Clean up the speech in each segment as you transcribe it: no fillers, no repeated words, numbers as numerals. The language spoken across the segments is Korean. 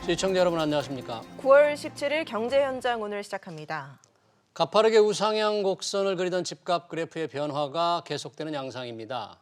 시청자 여러분 안녕하십니까? 9월 17일 경제 현장 오늘 시작합니다. 가파르게 우상향 곡선을 그리던 집값 그래프의 변화가 계속되는 양상입니다.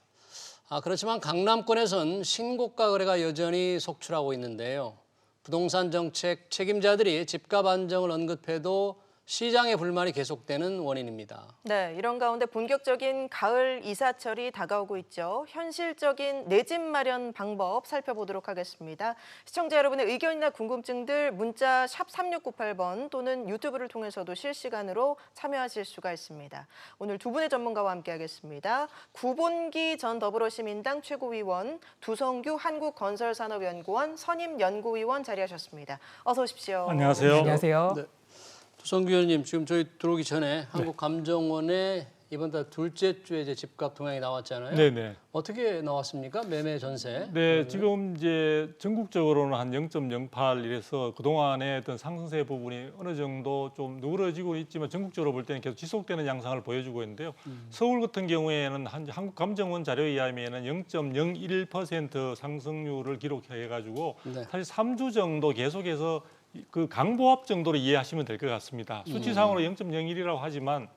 그렇지만 강남권에선 신고가 거래가 여전히 속출하고 있는데요. 부동산 정책 책임자들이 집값 안정을 언급해도 시장의 불만이 계속되는 원인입니다. 네, 이런 가운데 본격적인 가을 이사철이 다가오고 있죠. 현실적인 내 집 마련 방법 살펴보도록 하겠습니다. 시청자 여러분의 의견이나 궁금증들 문자 샵 3698번 또는 유튜브를 통해서도 실시간으로 참여하실 수가 있습니다. 오늘 두 분의 전문가와 함께하겠습니다. 구본기 전 더불어시민당 최고위원, 두성규 한국건설산업연구원 선임연구위원 자리하셨습니다. 어서 오십시오. 안녕하세요. 안녕하세요. 네. 두성규 의원님, 지금 저희 들어오기 전에 한국감정원의 이번 달 둘째 주에 이제 집값 동향이 나왔잖아요. 네네. 어떻게 나왔습니까? 매매 전세. 네, 지금 이제 전국적으로는 한 0.08 이래서 그동안의 어떤 상승세 부분이 어느 정도 좀 누그러지고 있지만 전국적으로 볼 때는 계속 지속되는 양상을 보여주고 있는데요. 서울 같은 경우에는 한국감정원 자료에 의하면은 0.01% 상승률을 기록해가지고 네. 사실 3주 정도 계속해서 그 강보합 정도로 이해하시면 될 것 같습니다. 수치상으로 0.01이라고 하지만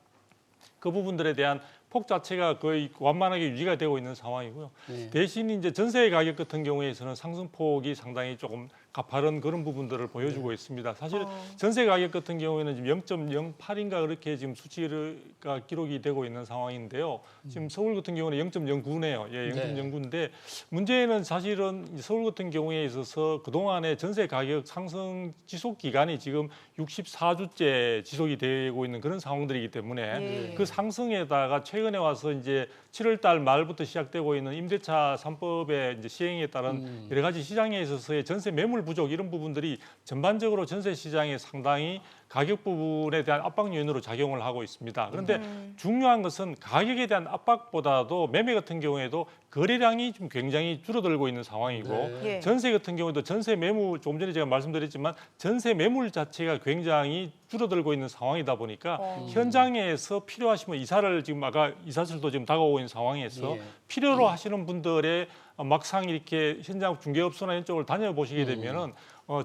그 부분들에 대한 폭 자체가 거의 완만하게 유지가 되고 있는 상황이고요. 네. 대신 이제 전세 가격 같은 경우에서는 상승폭이 상당히 조금 가파른 그런 부분들을 보여주고 있습니다. 사실 전세 가격 같은 경우에는 지금 0.08인가 그렇게 지금 수치가 기록이 되고 있는 상황인데요. 지금 서울 같은 경우는 0.09네요. 예, 0.09인데 문제는 사실은 서울 같은 경우에 있어서 그동안의 전세 가격 상승 지속 기간이 지금 64주째 지속이 되고 있는 그런 상황들이기 때문에 그 상승에다가 최근에 와서 이제 7월 달 말부터 시작되고 있는 임대차 3법의 이제 시행에 따른 여러 가지 시장에 있어서의 전세 매물 부족 이런 부분들이 전반적으로 전세 시장에 상당히 가격 부분에 대한 압박 요인으로 작용을 하고 있습니다. 그런데 중요한 것은 가격에 대한 압박보다도 매매 같은 경우에도 거래량이 좀 굉장히 줄어들고 있는 상황이고 네. 전세 같은 경우에도 전세 매물 조금 전에 제가 말씀드렸지만 전세 매물 자체가 굉장히 줄어들고 있는 상황이다 보니까 현장에서 필요하시면 이사를 지금 아까 이사철도 지금 다가오고 있는 상황에서 필요로 하시는 분들의 막상 이렇게 현장 중개업소나 이런 쪽을 다녀보시게 되면은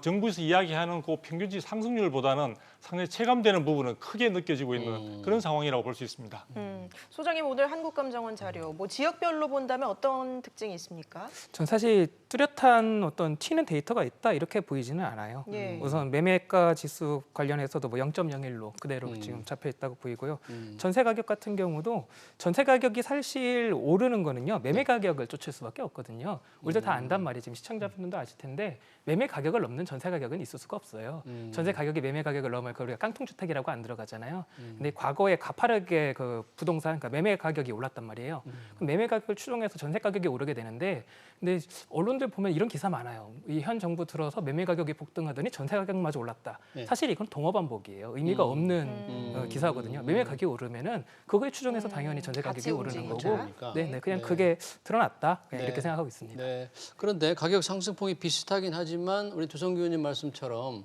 정부에서 이야기하는 그 평균치 상승률보다는 상당히 체감되는 부분은 크게 느껴지고 있는 그런 상황이라고 볼 수 있습니다. 소장님 오늘 한국감정원 자료 뭐 지역별로 본다면 어떤 특징이 있습니까? 전 사실 뚜렷한 어떤 튀는 데이터가 있다 이렇게 보이지는 않아요. 예. 우선 매매가 지수 관련해서도 뭐 0.01로 그대로 지금 잡혀 있다고 보이고요. 전세 가격 같은 경우도 전세 가격이 사실 오르는 거는요 매매 가격을 쫓을 수밖에 없거든요. 우리들 다 안단 말이에요. 지금 시청자분들도 아실 텐데 매매 가격을 넘는 전세 가격은 있을 수가 없어요. 전세 가격이 매매 가격을 넘으면 그걸 우리가 깡통주택이라고 안 들어가잖아요. 근데 과거에 가파르게 그 부동산 그러니까 매매 가격이 올랐단 말이에요. 그럼 매매 가격을 추종해서 전세 가격이 오르게 되는데 근데 언론들 보면 이런 기사 많아요. 이 현 정부 들어서 매매 가격이 폭등하더니 전세 가격마저 올랐다. 사실 이건 동어 반복이에요. 의미가 없는 기사거든요. 매매 가격이 오르면은 그거에 추종해서 당연히 전세 가격이 오르는 거고, 움직이니까. 네, 그냥 네. 그게 드러났다. 그냥 네. 이렇게 생각하고 있습니다. 네. 그런데 가격 상승폭이 비슷하긴 하지만 우리 두성규 의원님 말씀처럼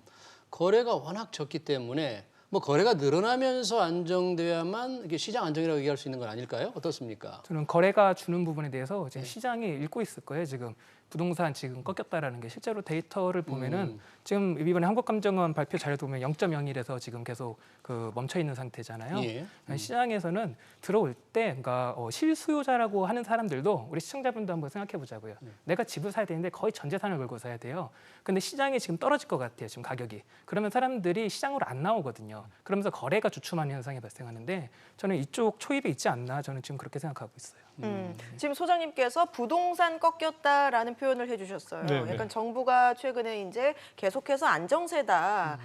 거래가 워낙 적기 때문에 뭐 거래가 늘어나면서 안정돼야만 이게 시장 안정이라고 얘기할 수 있는 건 아닐까요? 어떻습니까? 저는 거래가 주는 부분에 대해서 이제 시장이 읽고 있을 거예요. 지금 부동산 지금 꺾였다라는 게 실제로 데이터를 보면은 지금 이번에 한국감정원 발표 자료도 보면 0.01에서 지금 계속 그 멈춰 있는 상태잖아요. 예. 시장에서는 들어올 때 그러니까 실수요자라고 하는 사람들도 우리 시청자분도 한번 생각해 보자고요. 내가 집을 사야 되는데 거의 전 재산을 걸고 사야 돼요. 근데 시장이 지금 떨어질 것 같아요. 지금 가격이. 그러면 사람들이 시장으로 안 나오거든요. 그러면서 거래가 주춤하는 현상이 발생하는데 저는 이쪽 초입에 있지 않나 저는 지금 그렇게 생각하고 있어요. 지금 소장님께서 부동산 꺾였다라는 표현을 해주셨어요. 네, 네. 약간 정부가 최근에 이제 계속해서 안정세다라는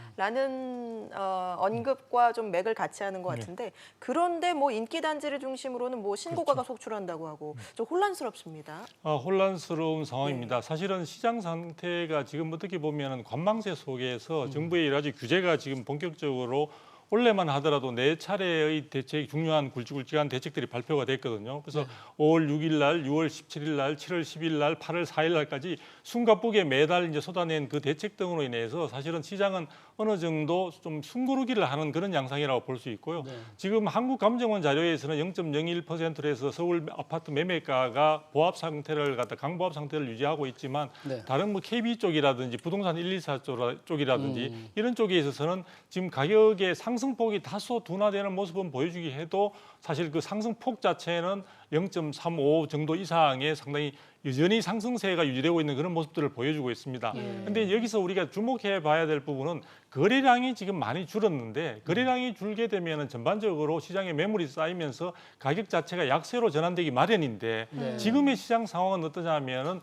언급과 좀 맥을 같이 하는 것 같은데 그런데 뭐 인기 단지를 중심으로는 뭐 신고가가 속출한다고 하고 좀 혼란스럽습니다. 혼란스러운 상황입니다. 사실은 시장 상태가 지금 어떻게 보면 관망세 속에서 정부의 여러 가지 규제가 지금 본격적으로 올해만 하더라도 4차례의 대책, 중요한 굵직굵직한 대책들이 발표가 됐거든요. 그래서 5월 6일 날, 6월 17일 날, 7월 10일 날, 8월 4일 날까지 숨가쁘게 매달 이제 쏟아낸 그 대책 등으로 인해서 사실은 시장은 어느 정도 좀 숨고르기를 하는 그런 양상이라고 볼 수 있고요. 지금 한국감정원 자료에서는 0.01%로 해서 서울 아파트 매매가가 보합 상태를 강보합 상태를 유지하고 있지만 다른 뭐 KB 쪽이라든지 부동산 124 쪽이라든지 이런 쪽에 있어서는 지금 가격의 상승폭이 다소 둔화되는 모습은 보여주기 해도 사실 그 상승폭 자체는 0.35 정도 이상의 상당히 여전히 상승세가 유지되고 있는 그런 모습들을 보여주고 있습니다. 그런데 여기서 우리가 주목해 봐야 될 부분은 거래량이 지금 많이 줄었는데 거래량이 줄게 되면 전반적으로 시장에 매물이 쌓이면서 가격 자체가 약세로 전환되기 마련인데 지금의 시장 상황은 어떠냐면은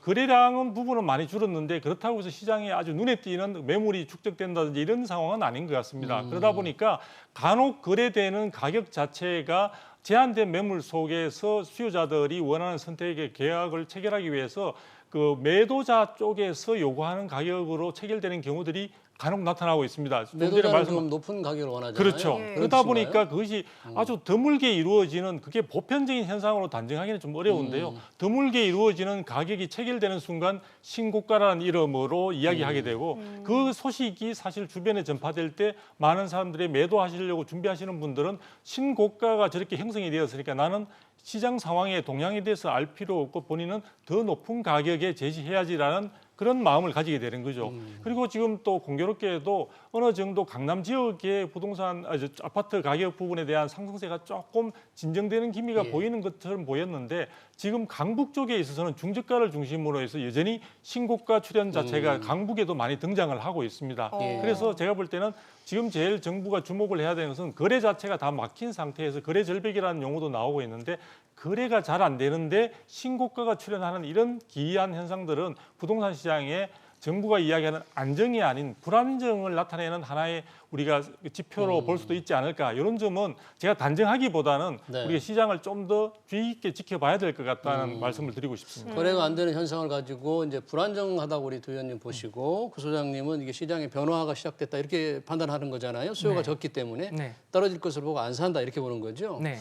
거래량은 부분은 많이 줄었는데 그렇다고 해서 시장에 아주 눈에 띄는 매물이 축적된다든지 이런 상황은 아닌 것 같습니다. 그러다 보니까 간혹 거래되는 가격 자체가 제한된 매물 속에서 수요자들이 원하는 선택의 계약을 체결하기 위해서 그 매도자 쪽에서 요구하는 가격으로 체결되는 경우들이 간혹 나타나고 있습니다. 매도자는 좀 높은 가격을 원하잖아요. 그렇죠. 예. 그러다 보니까 그것이 아주 드물게 이루어지는 그게 보편적인 현상으로 단정하기는 좀 어려운데요. 드물게 이루어지는 가격이 체결되는 순간 신고가라는 이름으로 이야기하게 되고 그 소식이 사실 주변에 전파될 때 많은 사람들이 매도하시려고 준비하시는 분들은 신고가가 저렇게 형성이 되었으니까 나는 시장 상황의 동향에 대해서 알 필요 없고 본인은 더 높은 가격에 제시해야지라는 그런 마음을 가지게 되는 거죠. 그리고 지금 또 공교롭게도 어느 정도 강남 지역의 부동산 아파트 가격 부분에 대한 상승세가 조금 진정되는 기미가 보이는 것처럼 보였는데 지금 강북 쪽에 있어서는 중저가를 중심으로 해서 여전히 신고가 출현 자체가 강북에도 많이 등장을 하고 있습니다. 그래서 제가 볼 때는 지금 제일 정부가 주목을 해야 되는 것은 거래 자체가 다 막힌 상태에서 거래 절벽이라는 용어도 나오고 있는데 거래가 잘 안 되는데 신고가가 출현하는 이런 기이한 현상들은 부동산 시장에 정부가 이야기하는 안정이 아닌 불안정을 나타내는 하나의 우리가 지표로 볼 수도 있지 않을까. 이런 점은 제가 단정하기보다는 우리가 시장을 좀 더 주의 있게 지켜봐야 될 것 같다는 말씀을 드리고 싶습니다. 거래가 안 되는 현상을 가지고 이제 불안정하다고 우리 두 의원님 보시고 구 소장님은 이게 시장의 변화가 시작됐다 이렇게 판단하는 거잖아요. 수요가 적기 때문에 떨어질 것을 보고 안 산다 이렇게 보는 거죠. 네.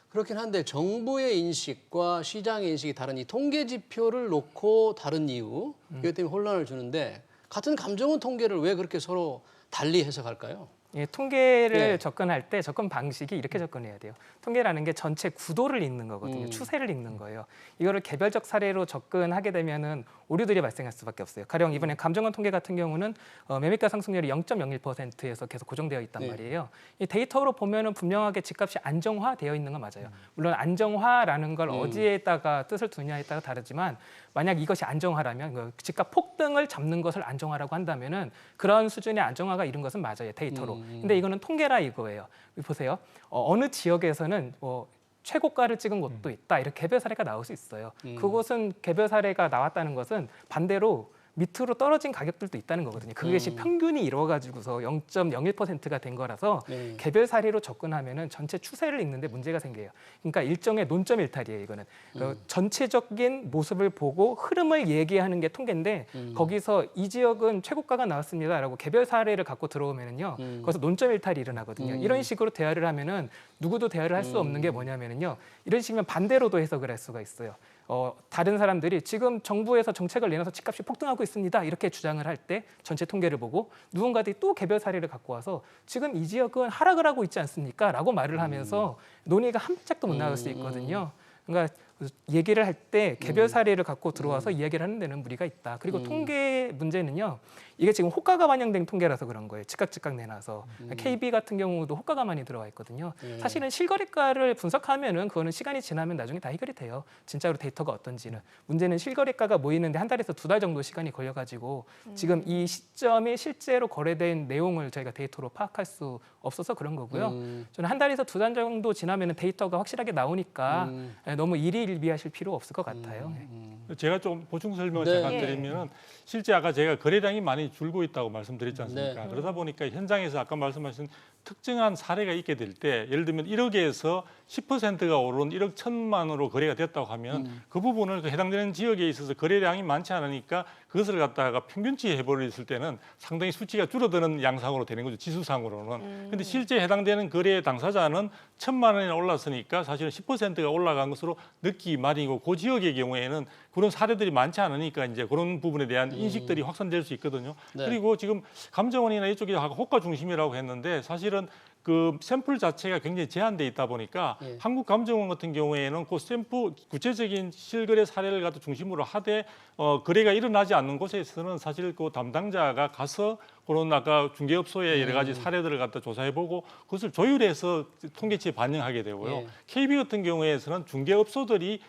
그렇긴 한데 정부의 인식과 시장의 인식이 다른 이 통계 지표를 놓고 다른 이유 이것 때문에 혼란을 주는데 같은 감정원 통계를 왜 그렇게 서로 달리 해석할까요? 예, 통계를 네. 접근할 때 접근 방식이 이렇게 접근해야 돼요. 통계라는 게 전체 구도를 읽는 거거든요. 추세를 읽는 거예요. 이거를 개별적 사례로 접근하게 되면은 오류들이 발생할 수밖에 없어요. 가령 이번에 감정원 통계 같은 경우는 매매가 상승률이 0.01%에서 계속 고정되어 있단 말이에요. 이 데이터로 보면은 분명하게 집값이 안정화되어 있는 건 맞아요. 물론 안정화라는 걸 어디에다가 뜻을 두냐에 따라 다르지만 만약 이것이 안정화라면 그 집값 폭등을 잡는 것을 안정화라고 한다면은 그런 수준의 안정화가 이룬 것은 맞아요. 데이터로. 근데 이거는 통계라 이거예요. 보세요. 어느 지역에서는 최고가를 찍은 곳도 있다. 이렇게 개별 사례가 나올 수 있어요. 그곳은 개별 사례가 나왔다는 것은 반대로 밑으로 떨어진 가격들도 있다는 거거든요. 그것이 평균이 이루어가지고서 0.01%가 된 거라서 개별 사례로 접근하면은 전체 추세를 읽는데 문제가 생겨요. 그러니까 일종의 논점 일탈이에요. 이거는 전체적인 모습을 보고 흐름을 얘기하는 게 통계인데 거기서 이 지역은 최고가가 나왔습니다라고 개별 사례를 갖고 들어오면은요, 거기서 논점 일탈이 일어나거든요. 이런 식으로 대화를 하면은 누구도 대화를 할 수 없는 게 뭐냐면은요, 이런 식이면 반대로도 해석을 할 수가 있어요. 다른 사람들이 지금 정부에서 정책을 내놔서 집값이 폭등하고 있습니다. 이렇게 주장을 할 때 전체 통계를 보고 누군가들이 또 개별 사례를 갖고 와서 지금 이 지역은 하락을 하고 있지 않습니까? 라고 말을 하면서 논의가 한 발짝도 못 나갈 수 있거든요. 그러니까 얘기를 할 때 개별 사례를 갖고 들어와서 이야기를 하는 데는 무리가 있다. 그리고 통계 문제는요, 이게 지금 호가가 반영된 통계라서 그런 거예요. 즉각 내놔서. KB 같은 경우도 호가가 많이 들어와 있거든요. 사실은 실거래가를 분석하면은 그거는 시간이 지나면 나중에 다 해결이 돼요. 진짜로 데이터가 어떤지는. 문제는 실거래가가 모이는데 한 달에서 두 달 정도 시간이 걸려가지고 지금 이 시점에 실제로 거래된 내용을 저희가 데이터로 파악할 수 없어서 그런 거고요. 저는 한 달에서 두 달 정도 지나면은 데이터가 확실하게 나오니까 너무 일희일비하실 필요 없을 것 같아요. 제가 좀 보충 설명을 네. 잠깐 드리면은 실제 아까 제가 거래량이 많이 줄고 있다고 말씀드렸지 않습니까? 그러다 보니까 현장에서 아까 말씀하신 특정한 사례가 있게 될 때 예를 들면 1억에서 10%가 오른 1억 1천만으로 거래가 됐다고 하면 그 부분을 그 해당되는 지역에 있어서 거래량이 많지 않으니까 그것을 갖다가 평균치 해버렸을 때는 상당히 수치가 줄어드는 양상으로 되는 거죠. 지수상으로는. 근데 실제 해당되는 거래 당사자는 1,000만 원이나 올랐으니까 사실은 10%가 올라간 것으로 느끼기 마련이고 그 지역의 경우에는 그런 사례들이 많지 않으니까 이제 그런 부분에 대한 인식들이 확산될 수 있거든요. 네. 그리고 지금 감정원이나 이쪽이 호가 중심이라고 했는데 사실은 그 샘플 자체가 굉장히 제한돼 있다 보니까 예. 한국감정원 같은 경우에는 그 샘플 구체적인 실거래 사례를 갖다 중심으로 하되 거래가 일어나지 않는 곳에서는 사실 그 담당자가 가서 그런 아까 중개업소의 여러 가지 사례들을 갖다 조사해보고 그것을 조율해서 통계치에 반영하게 되고요. 예. KB 같은 경우에서는 중개업소들이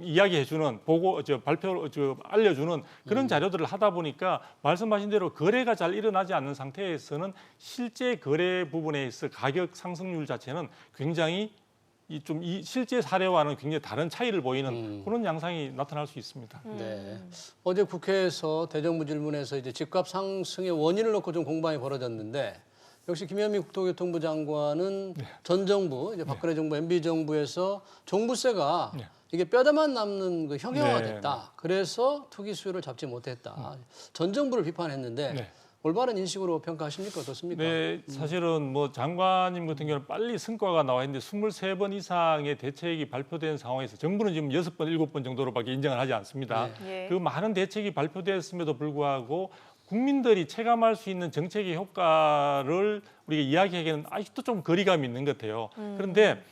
이야기해주는 알려주는 그런 자료들을 하다 보니까 말씀하신 대로 거래가 잘 일어나지 않는 상태에서는 실제 거래 부분에 있어 가격 상승률 자체는 굉장히 이 실제 사례와는 굉장히 다른 차이를 보이는 그런 양상이 나타날 수 있습니다. 네. 어제 국회에서 대정부 질문에서 이제 집값 상승의 원인을 놓고 좀 공방이 벌어졌는데 역시 김현미 국토교통부 장관은 전 정부 이제 박근혜 정부 MB 정부에서 종부세가 이게 뼈다만 남는 그 형형화됐다. 그래서 투기 수요를 잡지 못했다. 전 정부를 비판했는데 올바른 인식으로 평가하십니까? 어떻습니까? 네, 사실은 뭐 장관님 같은 경우는 빨리 성과가 나와 있는데 23번 이상의 대책이 발표된 상황에서 정부는 지금 6번, 7번 정도로밖에 인정을 하지 않습니다. 예. 그 많은 대책이 발표됐음에도 불구하고 국민들이 체감할 수 있는 정책의 효과를 우리가 이야기하기에는 아직도 좀 거리감이 있는 것 같아요. 그런데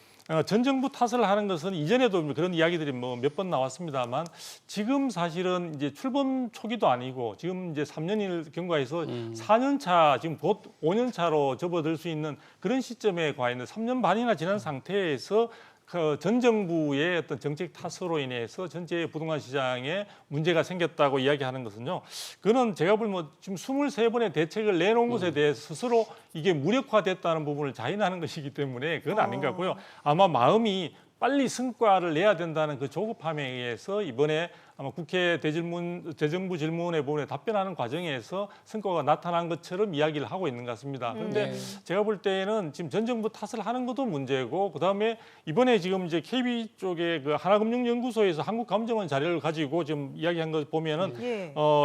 전 정부 탓을 하는 것은 이전에도 그런 이야기들이 뭐 몇 번 나왔습니다만 지금 사실은 이제 출범 초기도 아니고 지금 이제 3년을 경과해서 4년 차 지금 곧 5년 차로 접어들 수 있는 그런 시점에 가 있는 3년 반이나 지난 상태에서 그 전 정부의 어떤 정책 탓으로 인해서 전체 부동산 시장에 문제가 생겼다고 이야기하는 것은요. 그거는 제가 볼 뭐 지금 23번의 대책을 내놓은 것에 대해서 스스로 이게 무력화됐다는 부분을 자인하는 것이기 때문에 그건 아닌 것 같고요. 아마 마음이 빨리 성과를 내야 된다는 그 조급함에 의해서 이번에 아마 국회 대정부 질문에 부분에 답변하는 과정에서 성과가 나타난 것처럼 이야기를 하고 있는 것 같습니다. 그런데 제가 볼 때는 지금 전 정부 탓을 하는 것도 문제고 그다음에 이번에 지금 이제 KB 쪽에 그 하나금융연구소에서 한국감정원 자료를 가지고 지금 이야기한 거 보면은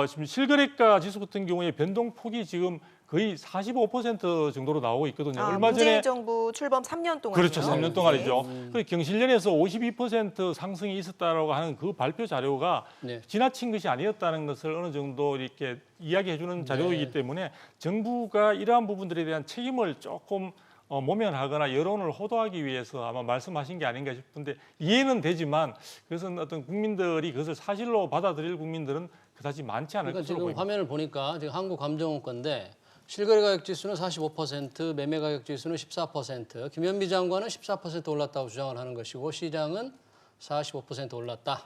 지금 실거래가 지수 같은 경우에 변동폭이 지금 거의 45% 정도로 나오고 있거든요. 얼마 전에 문재인 정부 출범 3년 동안 그렇죠. 3년 동안이죠. 그 경실련에서 52% 상승이 있었다라고 하는 그 발표 자료가 지나친 것이 아니었다는 것을 어느 정도 이렇게 이야기해주는 자료이기 때문에 정부가 이러한 부분들에 대한 책임을 조금 모면하거나 여론을 호도하기 위해서 아마 말씀하신 게 아닌가 싶은데 이해는 되지만 그것은 어떤 국민들이 그것을 사실로 받아들일 국민들은 그다지 많지 않을 그러니까 것으로 지금 보입니다. 화면을 보니까 지금 한국감정원 건데 실거래 가격 지수는 45%, 매매 가격 지수는 14%, 김현미 장관은 14% 올랐다고 주장을 하는 것이고 시장은 45% 올랐다.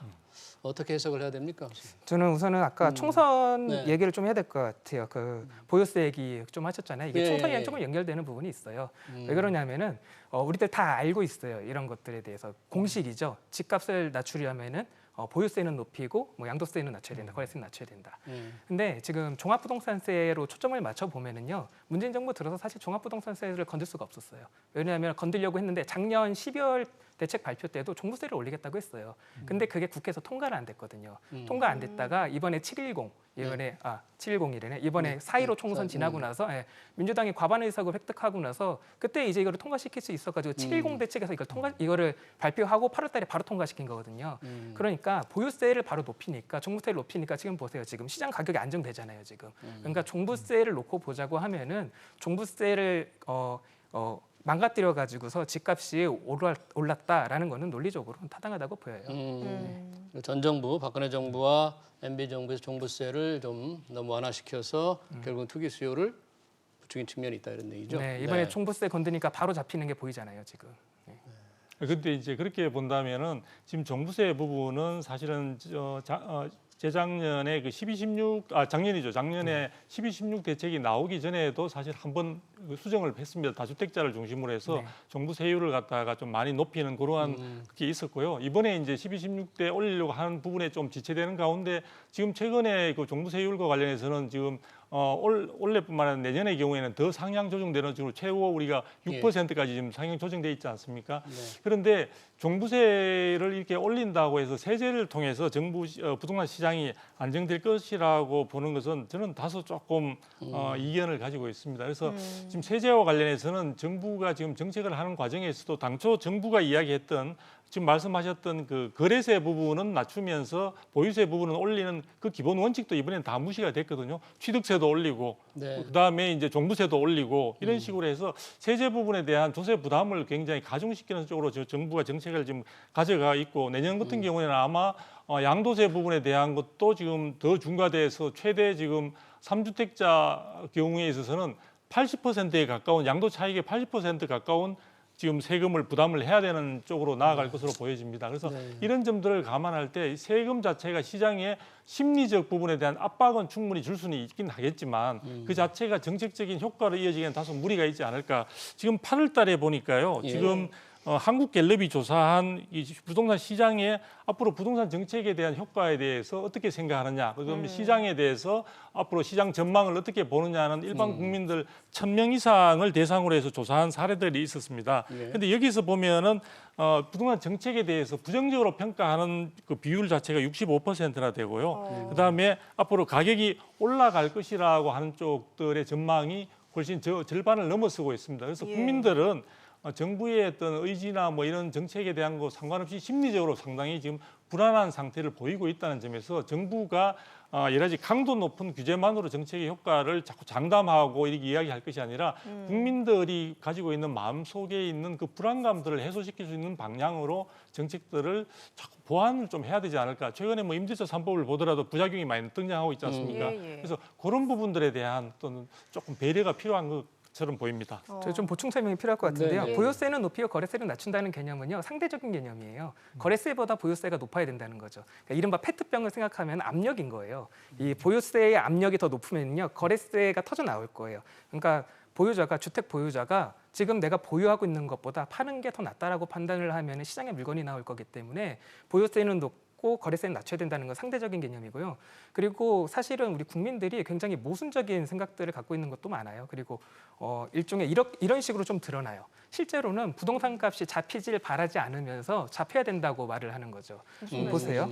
어떻게 해석을 해야 됩니까? 저는 우선은 아까 총선 네. 얘기를 좀 해야 될 것 같아요. 그 보유세 얘기 좀 하셨잖아요. 이게 예, 총선이랑 예. 조금 연결되는 부분이 있어요. 왜 그러냐면은 우리들 다 알고 있어요. 이런 것들에 대해서 공식이죠. 집값을 낮추려면은 보유세는 높이고 뭐 양도세는 낮춰야 된다, 거래세는 낮춰야 된다. 근데 지금 종합부동산세로 초점을 맞춰 보면은요, 문재인 정부 들어서 사실 종합부동산세를 건들 수가 없었어요. 왜냐하면 건들려고 했는데 작년 12월 대책 발표 때도 종부세를 올리겠다고 했어요. 근데 그게 국회에서 통과를 안 됐거든요. 통과 안 됐다가 이번에 710 이번에 710이래네. 이번에 4.15 총선 지나고 나서 민주당이 과반 의석을 획득하고 나서 그때 이제 이거를 통과시킬 수 있어가지고 710 대책에서 이거를 발표하고 8월달에 바로 통과시킨 거거든요. 그러니까 보유세를 바로 높이니까 종부세를 높이니까 지금 보세요. 지금 시장 가격이 안정되잖아요. 지금. 그러니까 종부세를 놓고 보자고 하면은 종부세를 망가뜨려 가지고서 집값이 올랐다라는 거는 논리적으로 타당하다고 보여요. 전 정부, 박근혜 정부와 MB 정부에서 종부세를 좀 너무 완화시켜서 결국 투기 수요를 부추긴 측면이 있다 이런 얘기죠. 네, 이번에 종부세 건드니까 바로 잡히는 게 보이잖아요, 지금. 근데 이제 그렇게 본다면은 지금 종부세 부분은 사실은 재작년에 그 12, 16 작년에 12, 16 대책이 나오기 전에도 사실 한번 수정을 했습니다. 다주택자를 중심으로 해서 네. 정부 세율을 갖다가 좀 많이 높이는 그러한 게 있었고요. 이번에 이제 12, 16대 올리려고 하는 부분에 좀 지체되는 가운데 지금 최근에 그 정부 세율과 관련해서는 지금 올해뿐만 아니라 내년의 경우에는 더 상향 조정되는 식으로 최고 우리가 6%까지 지금 상향 조정돼 있지 않습니까? 네. 그런데 종부세를 이렇게 올린다고 해서 세제를 통해서 정부 부동산 시장이 안정될 것이라고 보는 것은 저는 다소 조금 이견을 가지고 있습니다. 그래서 지금 세제와 관련해서는 정부가 지금 정책을 하는 과정에서도 당초 정부가 이야기했던 지금 말씀하셨던 그 거래세 부분은 낮추면서 보유세 부분은 올리는 그 기본 원칙도 이번엔 다 무시가 됐거든요. 취득세도 올리고 네. 그다음에 이제 종부세도 올리고 이런 식으로 해서 세제 부분에 대한 조세 부담을 굉장히 가중시키는 쪽으로 정부가 정책을 지금 가져가 있고 내년 같은 경우에는 아마 양도세 부분에 대한 것도 지금 더 중과돼서 최대 지금 3주택자 경우에 있어서는 80%에 가까운 양도 차익의 80% 가까운 지금 세금을 부담을 해야 되는 쪽으로 나아갈 것으로 보여집니다. 그래서 이런 점들을 감안할 때 세금 자체가 시장의 심리적 부분에 대한 압박은 충분히 줄 수는 있긴 하겠지만 그 자체가 정책적인 효과로 이어지기에는 다소 무리가 있지 않을까. 지금 8월 달에 보니까요. 예. 지금 한국갤럽이 조사한 이 부동산 시장의 앞으로 부동산 정책에 대한 효과에 대해서 어떻게 생각하느냐, 그다음에 시장에 대해서 앞으로 시장 전망을 어떻게 보느냐는 일반 국민들 1,000명 이상을 대상으로 해서 조사한 사례들이 있었습니다. 그런데 여기서 보면은 부동산 정책에 대해서 부정적으로 평가하는 그 비율 자체가 65%나 되고요. 그다음에 앞으로 가격이 올라갈 것이라고 하는 쪽들의 전망이 훨씬 절반을 넘어서고 있습니다. 그래서 국민들은 정부의 어떤 의지나 뭐 이런 정책에 대한 거 상관없이 심리적으로 상당히 지금 불안한 상태를 보이고 있다는 점에서 정부가 여러 가지 강도 높은 규제만으로 정책의 효과를 자꾸 장담하고 이렇게 이야기할 것이 아니라 국민들이 가지고 있는 마음속에 있는 그 불안감들을 해소시킬 수 있는 방향으로 정책들을 자꾸 보완을 좀 해야 되지 않을까. 최근에 뭐 임대차 3법을 보더라도 부작용이 많이 등장하고 있지 않습니까? 그래서 그런 부분들에 대한 또는 조금 배려가 필요한 것처럼 보입니다. 제가 좀 보충 설명이 필요할 것 같은데요. 네, 네. 보유세는 높이고 거래세는 낮춘다는 개념은요. 상대적인 개념이에요. 거래세보다 보유세가 높아야 된다는 거죠. 그러니까 이른바 페트병을 생각하면 압력인 거예요. 이 보유세의 압력이 더 높으면요. 거래세가 터져 나올 거예요. 그러니까 주택 보유자가 지금 내가 보유하고 있는 것보다 파는 게 더 낫다라고 판단을 하면 시장에 물건이 나올 거기 때문에 보유세는 높고 거래세는 낮춰야 된다는 건 상대적인 개념이고요. 그리고 사실은 우리 국민들이 굉장히 모순적인 생각들을 갖고 있는 것도 많아요. 그리고 일종의 이런 식으로 좀 드러나요. 실제로는 부동산 값이 잡히질 바라지 않으면서 잡혀야 된다고 말을 하는 거죠. 보세요.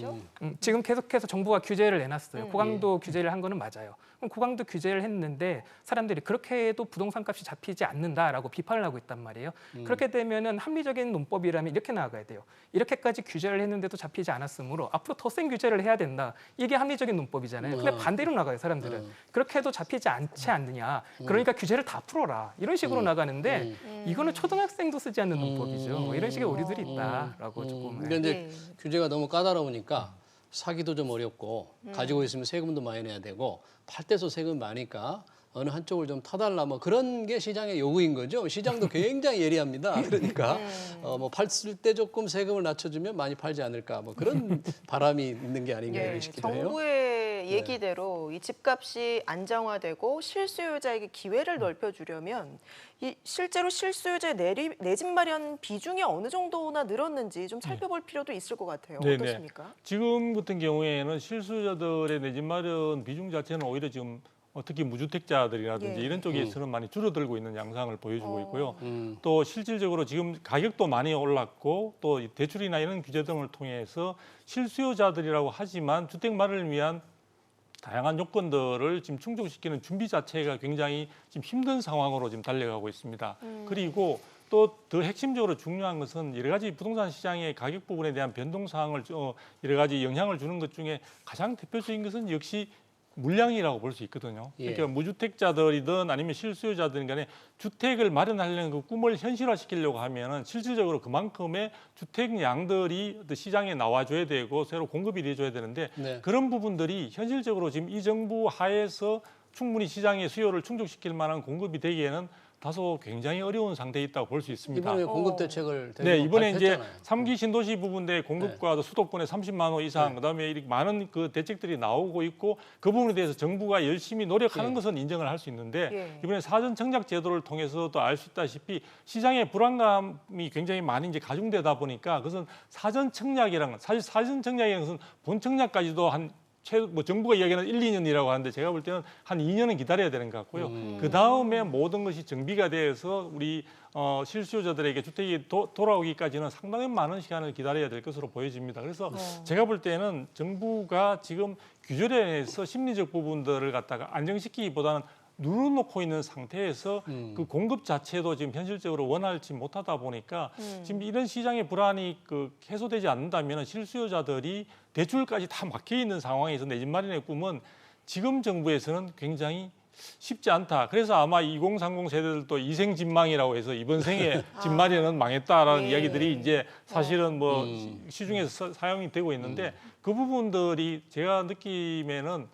지금 계속해서 정부가 규제를 내놨어요. 고강도 규제를 한 거는 맞아요. 그럼 고강도 규제를 했는데 사람들이 그렇게 해도 부동산 값이 잡히지 않는다라고 비판을 하고 있단 말이에요. 그렇게 되면은 합리적인 논법이라면 이렇게 나아가야 돼요. 이렇게까지 규제를 했는데도 잡히지 않았으므로 앞으로 더 센 규제를 해야 된다. 이게 합리적인 논법이잖아요. 근데 반대로 나가요, 사람들은. 그렇게 해도 잡히지 않지 않느냐. 그러니까 규제를 다 풀어라. 이런 식으로 나가는데 이거는 초등학생도 쓰지 않는 논법이죠. 뭐 이런 식의 오류들이 있다라고 조금. 그러니까 이제 규제가 너무 까다로우니까 사기도 좀 어렵고 가지고 있으면 세금도 많이 내야 되고 팔 때서 세금 많으니까 어느 한쪽을 좀 타달라 뭐 그런 게 시장의 요구인 거죠. 시장도 굉장히 예리합니다. 그러니까 뭐 팔 때 조금 세금을 낮춰주면 많이 팔지 않을까 뭐 그런 바람이 있는 게 아닌가 예, 싶기도 해요. 정부의 얘기대로 이 집값이 안정화되고 실수요자에게 기회를 넓혀주려면 실제로 실수요자의 내 집 마련 비중이 어느 정도나 늘었는지 좀 살펴볼 필요도 있을 것 같아요. 네네. 어떻습니까? 지금 같은 경우에는 실수요자들의 내 집 마련 비중 자체는 오히려 지금 특히 무주택자들이라든지 예. 이런 쪽에서는 많이 줄어들고 있는 양상을 보여주고 있고요. 음. 또 실질적으로 지금 가격도 많이 올랐고 또 대출이나 이런 규제 등을 통해서 실수요자들이라고 하지만 주택 마련을 위한 다양한 요건들을 지금 충족시키는 준비 자체가 굉장히 지금 힘든 상황으로 지금 달려가고 있습니다. 그리고 또 더 핵심적으로 중요한 것은 여러 가지 부동산 시장의 가격 부분에 대한 변동 사항을 여러 가지 영향을 주는 것 중에 가장 대표적인 것은 역시 물량이라고 볼 수 있거든요. 예. 그러니까 무주택자들이든 아니면 실수요자들인 간에 주택을 마련하려는 그 꿈을 현실화시키려고 하면은 실질적으로 그만큼의 주택량들이 시장에 나와줘야 되고 새로 공급이 돼줘야 되는데 네. 그런 부분들이 현실적으로 지금 이 정부 하에서 충분히 시장의 수요를 충족시킬 만한 공급이 되기에는 다소 굉장히 어려운 상태에 있다고 볼 수 있습니다. 이번에 공급 대책을 네, 이번에 이제 발표했잖아요. 3기 신도시 부분 내 공급과 수도권에 30만 호 이상, 그다음에 이렇게 많은 그 대책들이 나오고 있고 그 부분에 대해서 정부가 열심히 노력하는 예. 것은 인정을 할 수 있는데 예. 이번에 사전 청약 제도를 통해서도 알 수 있다시피 시장의 불안감이 굉장히 많이 이제 가중되다 보니까 그것은 사전 청약이라는 사실 사전 청약이라는 것은 본 청약까지도 뭐 정부가 이야기하는 1, 2년이라고 하는데 제가 볼 때는 한 2년은 기다려야 되는 것 같고요. 그 다음에 모든 것이 정비가 돼서 우리 실수요자들에게 주택이 돌아오기까지는 상당히 많은 시간을 기다려야 될 것으로 보여집니다. 그래서 제가 볼 때는 정부가 지금 규제에서 심리적 부분들을 갖다가 안정시키기보다는 눌러놓고 있는 상태에서 그 공급 자체도 지금 현실적으로 원활치 못하다 보니까 지금 이런 시장의 불안이 해소되지 않는다면 실수요자들이 대출까지 다 막혀 있는 상황에서 내 집 마련의 꿈은 지금 정부에서는 굉장히 쉽지 않다. 그래서 아마 2030 세대들도 이생진망이라고 해서 이번 생에 집 마련은 망했다라는 예. 이야기들이 이제 사실은 뭐 시중에서 사용이 되고 있는데 그 부분들이 제가 느낌에는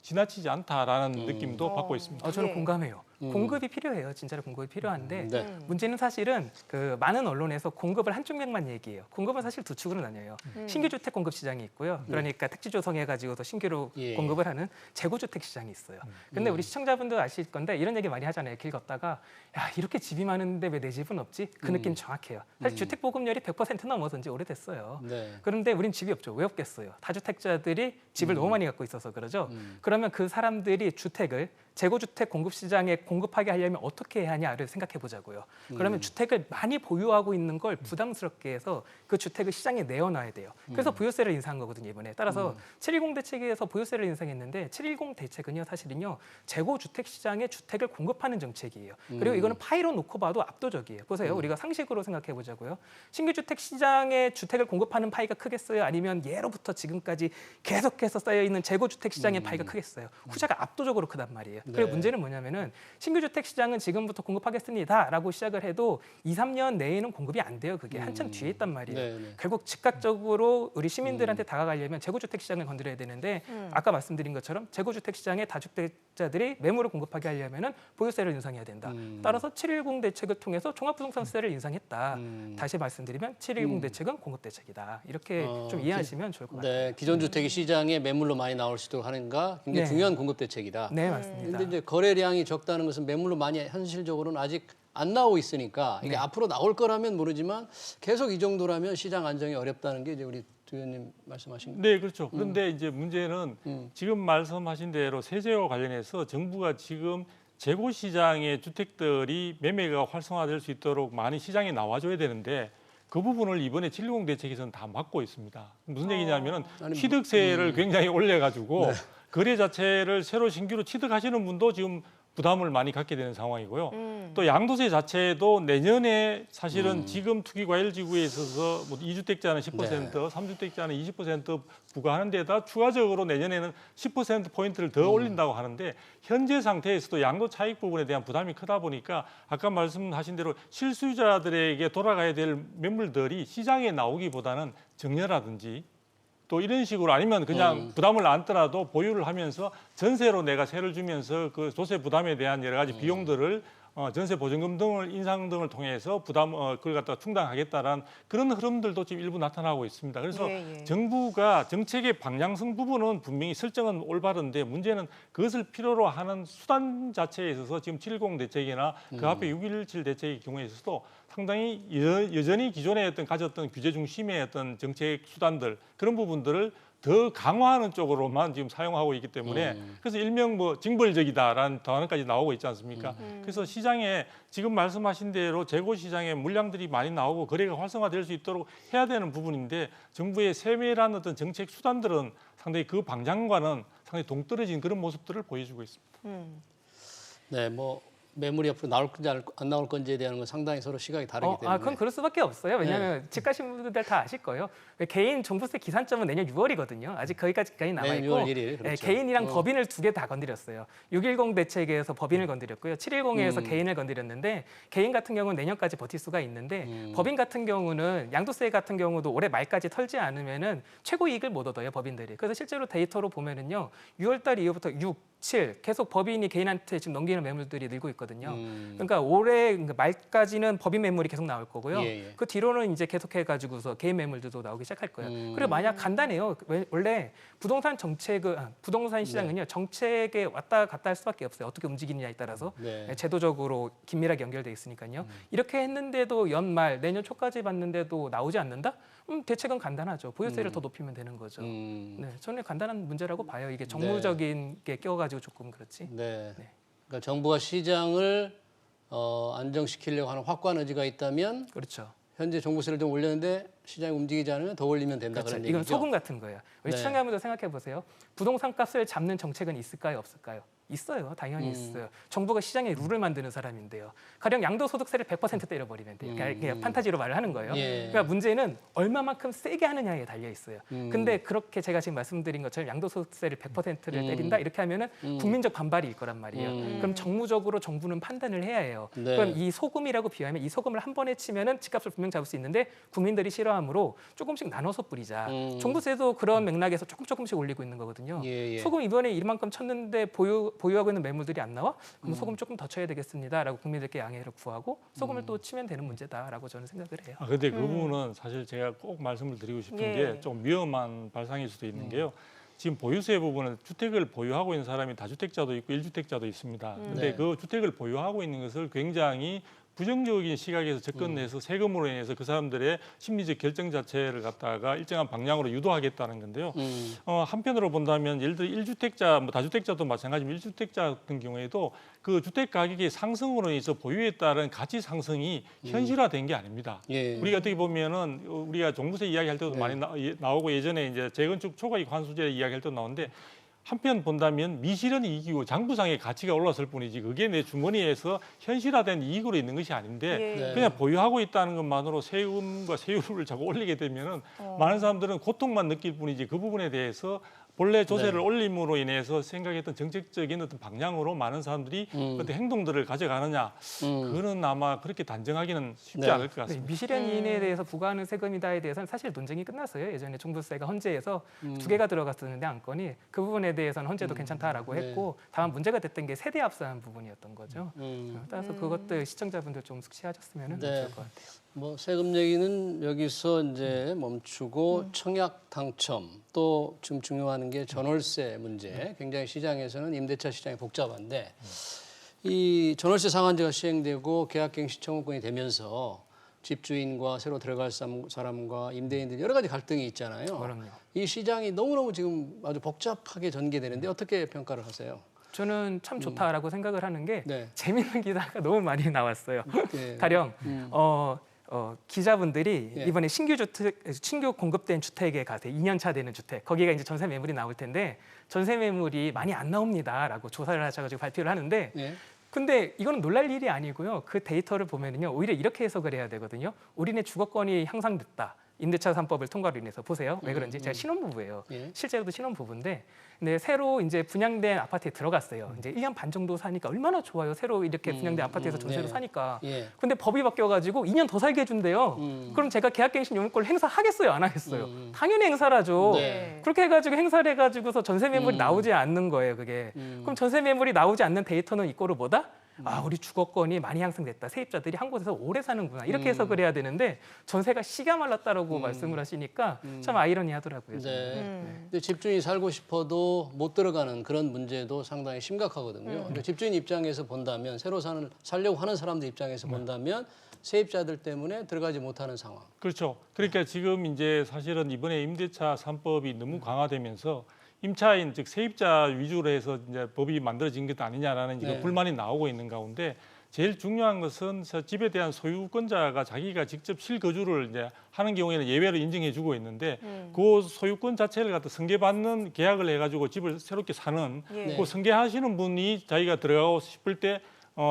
지나치지 않다라는 느낌도 받고 있습니다. 저는 예. 공감해요. 공급이 필요해요. 진짜로 공급이 필요한데 네. 문제는 사실은 그 많은 언론에서 공급을 한쪽 면만 얘기해요. 공급은 사실 두 축으로 나뉘어요. 신규 주택 공급 시장이 있고요. 그러니까 택지 조성해 가지고서 신규로 예. 공급을 하는 재고 주택 시장이 있어요. 근데 우리 시청자분들 아실 건데 이런 얘기 많이 하잖아요. 길 걷다가 야, 이렇게 집이 많은데 왜 내 집은 없지? 그 느낌 정확해요. 사실 주택 보급률이 100% 넘어선 지 오래됐어요. 네. 그런데 우린 집이 없죠. 왜 없겠어요? 다주택자들이 집을 너무 많이 갖고 있어서 그러죠. 그러면 그 사람들이 주택을 재고주택 공급 시장에 공급하게 하려면 어떻게 해야 하냐를 생각해 보자고요. 그러면 주택을 많이 보유하고 있는 걸 부담스럽게 해서 그 주택을 시장에 내어놔야 돼요. 그래서 부유세를 인상한 거거든요, 이번에. 따라서 710 대책에서 부유세를 인상했는데 710 대책은요, 사실은요, 재고주택 시장에 주택을 공급하는 정책이에요. 그리고 이거는 파이로 놓고 봐도 압도적이에요. 보세요, 우리가 상식으로 생각해 보자고요. 신규 주택 시장에 주택을 공급하는 파이가 크겠어요? 아니면 예로부터 지금까지 계속해서 쌓여 있는 재고주택 시장의 파이가 크겠어요? 후자가 압도적으로 크단 말이에요. 그리고 네. 문제는 뭐냐면은 신규 주택 시장은 지금부터 공급하겠습니다라고 시작을 해도 2, 3년 내에는 공급이 안 돼요. 그게 한참 뒤에 있단 말이에요. 네, 네. 결국 즉각적으로 우리 시민들한테 다가가려면 재고주택 시장을 건드려야 되는데 아까 말씀드린 것처럼 재고주택 시장에 다주택자들이 매물을 공급하게 하려면은 보유세를 인상해야 된다. 따라서 710 대책을 통해서 종합부동산세를 인상했다. 다시 말씀드리면 710 대책은 공급 대책이다. 이렇게 좀 이해하시면 좋을 것 같아요. 네, 기존 주택이 시장에 매물로 많이 나올 수 있도록 하는가 굉장히 네. 중요한 공급 대책이다. 네, 맞습니다. 근데 이제 거래량이 적다는 것은 매물로 많이 현실적으로는 아직 안 나오고 있으니까 이게 앞으로 나올 거라면 모르지만 계속 이 정도라면 시장 안정이 어렵다는 게 이제 우리 두 의원님 말씀하신 거. 네, 그렇죠. 그런데 이제 문제는 지금 말씀하신 대로 세제와 관련해서 정부가 지금 재고 시장의 주택들이 매매가 활성화될 수 있도록 많이 시장에 나와줘야 되는데 그 부분을 이번에 710 대책에서는 다 막고 있습니다. 무슨 얘기냐면은 아니, 취득세를 굉장히 올려가지고 네. 거래 자체를 새로 신규로 취득하시는 분도 지금 부담을 많이 갖게 되는 상황이고요. 또 양도세 자체도 내년에 사실은 지금 투기과열지구에 있어서 뭐 2주택자는 10%, 3주택자는 20% 부과하는 데다 추가적으로 내년에는 10%포인트를 더 올린다고 하는데 현재 상태에서도 양도 차익 부분에 대한 부담이 크다 보니까 아까 말씀하신 대로 실수요자들에게 돌아가야 될 매물들이 시장에 나오기보다는 정려라든지 또 이런 식으로 아니면 그냥 부담을 안더라도 보유를 하면서 전세로 내가 세를 주면서 그 조세 부담에 대한 여러 가지 비용들을 전세 보증금 등을 인상 등을 통해서 그걸 갖다가 충당하겠다라는 그런 흐름들도 지금 일부 나타나고 있습니다. 그래서 예. 정부가 정책의 방향성 부분은 분명히 설정은 올바른데 문제는 그것을 필요로 하는 수단 자체에 있어서 지금 710 대책이나 그 앞에 617 대책의 경우에 있어서도 상당히 여전히 기존에 가졌던 규제 중심의 어떤 정책 수단들 그런 부분들을 더 강화하는 쪽으로만 지금 사용하고 있기 때문에 그래서 일명 뭐 징벌적이다라는 단어까지 나오고 있지 않습니까? 그래서 시장에 지금 말씀하신 대로 재고 시장에 물량들이 많이 나오고 거래가 활성화될 수 있도록 해야 되는 부분인데 정부의 세밀한 어떤 정책 수단들은 상당히 그 방향과는 상당히 동떨어진 그런 모습들을 보여주고 있습니다. 네, 뭐 매물이 앞으로 나올 건지 안 나올 건지에 대한 건 상당히 서로 시각이 다르기 때문에. 그건 그럴 수밖에 없어요. 왜냐하면 집 가신 분들 다 아실 거예요. 개인 종부세 기산점은 내년 6월이거든요. 아직 거기까지 남아 있고 6월 1일, 그렇죠. 개인이랑 법인을 두 개 다 건드렸어요. 610 대책에서 법인을 건드렸고요. 710에서 개인을 건드렸는데 개인 같은 경우는 내년까지 버틸 수가 있는데 법인 같은 경우는 양도세 같은 경우도 올해 말까지 털지 않으면은 최고 이익을 못 얻어요, 법인들이. 그래서 실제로 데이터로 보면은요. 6월 달 이후부터 6, 7 계속 법인이 개인한테 지금 넘기는 매물들이 늘고 있거든요. 그러니까 올해 말까지는 법인 매물이 계속 나올 거고요. 예, 예. 그 뒤로는 이제 계속해가지고서 개인 매물들도 나오기 시작할 거예요. 그리고 만약 간단해요. 원래 부동산 부동산 시장은요 정책에 왔다 갔다 할 수밖에 없어요. 어떻게 움직이느냐에 따라서 네. 제도적으로 긴밀하게 연결돼 있으니까요. 이렇게 했는데도 연말 내년 초까지 봤는데도 나오지 않는다? 대책은 간단하죠. 보유세를 더 높이면 되는 거죠. 네, 저는 간단한 문제라고 봐요. 이게 정무적인 게 껴가지고 조금 그렇지. 네. 네. 그러니까 정부가 시장을 안정시키려고 하는 확고한 의지가 있다면 그렇죠. 현재 종부세를 좀 올렸는데 시장이 움직이지 않으면 더 올리면 된다 그렇죠. 그런 이건 얘기죠. 소금 같은 거예요. 우리 네. 시청자분들 생각해 보세요. 부동산 값을 잡는 정책은 있을까요, 없을까요? 있어요. 당연히 있어요. 정부가 시장에 룰을 만드는 사람인데요. 가령 양도소득세를 100% 때려버리면 돼요. 그냥 판타지로 말을 하는 거예요. 예. 그러니까 문제는 얼마만큼 세게 하느냐에 달려 있어요. 근데 그렇게 제가 지금 말씀드린 것처럼 양도소득세를 100%를 때린다 이렇게 하면은 국민적 반발일 거란 말이에요. 그럼 정무적으로 정부는 판단을 해야 해요. 네. 그럼 이 소금이라고 비하면 이 소금을 한 번에 치면은 집값을 분명 잡을 수 있는데 국민들이 싫어하므로 조금씩 나눠서 뿌리자. 종부세도 그런 맥락에서 조금씩 올리고 있는 거거든요. 예, 예. 소금 이번에 이만큼 쳤는데 보유하고 있는 매물들이 안 나와? 그럼 소금 조금 더 쳐야 되겠습니다라고 국민들께 양해를 구하고 소금을 또 치면 되는 문제다라고 저는 생각을 해요. 근데 그 부분은 사실 제가 꼭 말씀을 드리고 싶은 예. 게 좀 위험한 발상일 수도 있는 게요. 지금 보유세 부분은 주택을 보유하고 있는 사람이 다주택자도 있고 1주택자도 있습니다. 근데 네. 그 주택을 보유하고 있는 것을 굉장히 부정적인 시각에서 접근해서 세금으로 인해서 그 사람들의 심리적 결정 자체를 갖다가 일정한 방향으로 유도하겠다는 건데요. 한편으로 본다면 예를 들어 1주택자, 뭐 다주택자도 마찬가지지만 1주택자 같은 경우에도 그 주택 가격의 상승으로 인해서 보유에 따른 가치 상승이 현실화된 게 아닙니다. 예. 우리가 어떻게 보면은 우리가 종부세 이야기할 때도 많이 나오고 예전에 이제 재건축 초과이익 환수제 이야기할 때도 나오는데 한편 본다면 미실은 이익이고 장부상의 가치가 올랐을 뿐이지 그게 내 주머니에서 현실화된 이익으로 있는 것이 아닌데 예. 그냥 보유하고 있다는 것만으로 세금과 세율을 자꾸 올리게 되면은 많은 사람들은 고통만 느낄 뿐이지 그 부분에 대해서 본래 조세를 네. 올림으로 인해서 생각했던 정책적인 어떤 방향으로 많은 사람들이 어떤 행동들을 가져가느냐 그거는 아마 그렇게 단정하기는 쉽지 네. 않을 것 같습니다. 미실현인에 대해서 부과하는 세금이다에 대해서는 사실 논쟁이 끝났어요. 예전에 종부세가 헌재에서 2개가 들어갔었는데 안건이 그 부분에 대해서는 헌재도 괜찮다라고 했고 다만 문제가 됐던 게 세대 합산 부분이었던 거죠. 따라서 그것들 시청자분들 좀 숙지하셨으면 네. 좋을 것 같아요. 뭐 세금 얘기는 여기서 이제 멈추고 청약 당첨 또 지금 중요한 게 전월세 문제. 굉장히 시장에서는 임대차 시장이 복잡한데 이 전월세 상한제가 시행되고 계약갱신 청구권이 되면서 집주인과 새로 들어갈 사람과 임대인들 여러 가지 갈등이 있잖아요. 그럼요. 이 시장이 너무너무 지금 아주 복잡하게 전개되는데 어떻게 평가를 하세요? 저는 참 좋다라고 생각을 하는 게 네. 재밌는 기사가 너무 많이 나왔어요. 네. 가령 기자분들이 예. 이번에 신규 공급된 주택에 가세요. 2년 차 되는 주택. 거기가 이제 전세 매물이 나올 텐데 전세 매물이 많이 안 나옵니다라고 조사를 하셔가지고 발표를 하는데 네. 근데 이거는 놀랄 일이 아니고요. 그 데이터를 보면은요. 오히려 이렇게 해석을 해야 되거든요. 우리네 주거권이 향상됐다. 임대차 3법을 통과로 인해서 보세요. 왜 그런지 제가 신혼부부예요. 예. 실제로도 신혼부부인데 근데 새로 이제 분양된 아파트에 들어갔어요. 이제 1년 반 정도 사니까 얼마나 좋아요. 새로 이렇게 분양된 아파트에서 전세로 네. 사니까. 예. 근데 법이 바뀌어가지고 2년 더 살게 해준대요. 그럼 제가 계약갱신 요금권을 행사하겠어요? 안 하겠어요? 당연히 행사하죠. 네. 그렇게 해가지고 행사를 해가지고서 전세 매물이 나오지 않는 거예요. 그게. 그럼 전세 매물이 나오지 않는 데이터는 이거를 뭐다? 우리 주거권이 많이 향상됐다. 세입자들이 한 곳에서 오래 사는구나. 이렇게 해석을 해야 되는데 전세가 씨가 말랐다라고 말씀을 하시니까 참 아이러니하더라고요. 네. 근데 집주인이 살고 싶어도 못 들어가는 그런 문제도 상당히 심각하거든요. 그러니까 집주인 입장에서 본다면 새로 살려고 하는 사람들 입장에서 본다면 세입자들 때문에 들어가지 못하는 상황. 그렇죠. 그러니까 지금 이제 사실은 이번에 임대차 3법이 너무 강화되면서 임차인 즉 세입자 위주로 해서 이제 법이 만들어진 것 아니냐라는 네. 불만이 나오고 있는 가운데 제일 중요한 것은 집에 대한 소유권자가 자기가 직접 실거주를 이제 하는 경우에는 예외로 인정해주고 있는데 그 소유권 자체를 갖다 승계받는 계약을 해가지고 집을 새롭게 사는 예. 그 승계하시는 분이 자기가 들어가고 싶을 때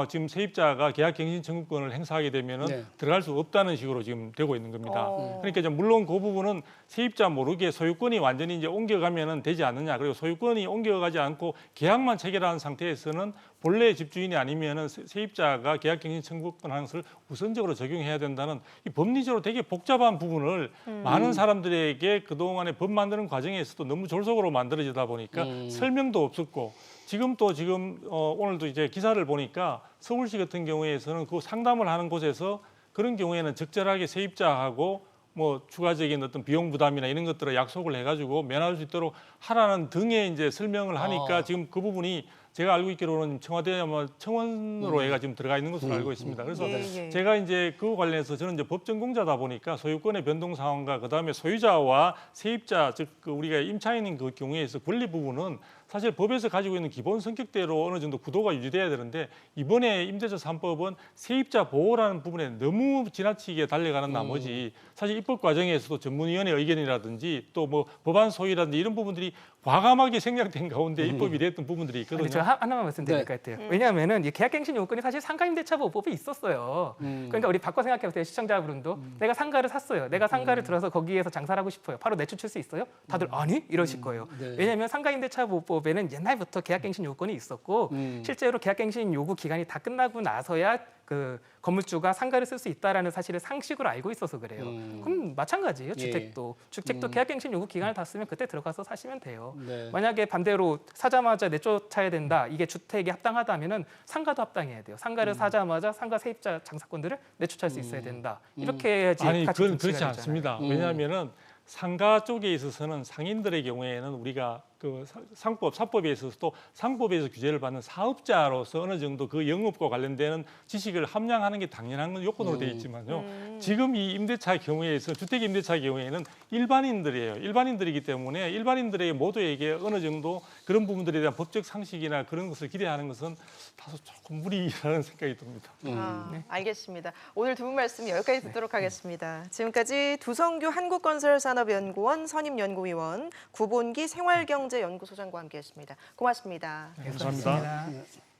지금 세입자가 계약갱신 청구권을 행사하게 되면은 네. 들어갈 수 없다는 식으로 지금 되고 있는 겁니다. 어. 그러니까 이제 물론 그 부분은 세입자 모르게 소유권이 완전히 이제 옮겨가면은 되지 않느냐. 그리고 소유권이 옮겨가지 않고 계약만 체결한 상태에서는 본래 집주인이 아니면은 세입자가 계약갱신 청구권 하는 것을 우선적으로 적용해야 된다는 이 법리적으로 되게 복잡한 부분을 많은 사람들에게 그동안에 법 만드는 과정에서도 너무 졸속으로 만들어지다 보니까 설명도 없었고 지금 오늘도 이제 기사를 보니까 서울시 같은 경우에서는 그 상담을 하는 곳에서 그런 경우에는 적절하게 세입자하고 뭐 추가적인 어떤 비용 부담이나 이런 것들을 약속을 해가지고 면할 수 있도록 하라는 등의 이제 설명을 하니까 지금 그 부분이 제가 알고 있기로는 청와대 아마 청원으로 해가 지금 들어가 있는 것으로 알고 있습니다. 그래서 예, 예. 제가 이제 그거 관련해서 저는 이제 법 전공자다 보니까 소유권의 변동 상황과 그다음에 소유자와 세입자 즉 그 우리가 임차인인 그 경우에서 권리 부분은 사실 법에서 가지고 있는 기본 성격대로 어느 정도 구도가 유지돼야 되는데 이번에 임대차 3법은 세입자 보호라는 부분에 너무 지나치게 달려가는 나머지 사실 입법 과정에서도 전문위원회 의견이라든지 또 뭐 법안 소위라든지 이런 부분들이 과감하게 생략된 가운데 입법이 됐던 부분들이 있거든요. 근데 제가 하나만 말씀드릴 것 같아요. 왜냐하면은 이 계약갱신 요건이 사실 상가임대차 보호법에 있었어요. 그러니까 우리 바꿔 생각해보세요, 시청자분도. 내가 상가를 샀어요. 내가 상가를 들어서 거기에서 장사를 하고 싶어요. 바로 내쫓을 수 있어요? 다들 아니? 이러실 거예요. 네. 왜냐하면 상가임대차 보호법에는 옛날부터 계약갱신 요건이 있었고 실제로 계약갱신 요구 기간이 다 끝나고 나서야 그 건물주가 상가를 쓸 수 있다라는 사실을 상식으로 알고 있어서 그래요. 그럼 마찬가지예요. 주택도 계약갱신 요구 기간을 다 쓰면 그때 들어가서 사시면 돼요. 네. 만약에 반대로 사자마자 내쫓아야 된다. 이게 주택이 합당하다면은 상가도 합당해야 돼요. 상가를 사자마자 상가 세입자 장사권들을 내쫓을 수 있어야 된다. 이렇게 해야지. 아니 같이 그건 분치가 그렇지 되잖아요. 않습니다. 왜냐하면은 상가 쪽에 있어서는 상인들의 경우에는 우리가 그 사법에 있어서도 상법에서 규제를 받는 사업자로서 어느 정도 그 영업과 관련되는 지식을 함량하는 게 당연한 건 요건으로 되어 있지만요. 지금 이 임대차 경우에서 주택 임대차 경우에는 일반인들이에요. 일반인들이기 때문에 일반인들의 모두에게 어느 정도 그런 부분들에 대한 법적 상식이나 그런 것을 기대하는 것은 다소 조금 무리라는 생각이 듭니다. 알겠습니다. 오늘 두 분 말씀 여기까지 듣도록 하겠습니다. 지금까지 두성규 한국건설산업연구원 선임연구위원, 구본기 생활경제연구소장과 함께했습니다. 고맙습니다. 감사합니다. 감사합니다.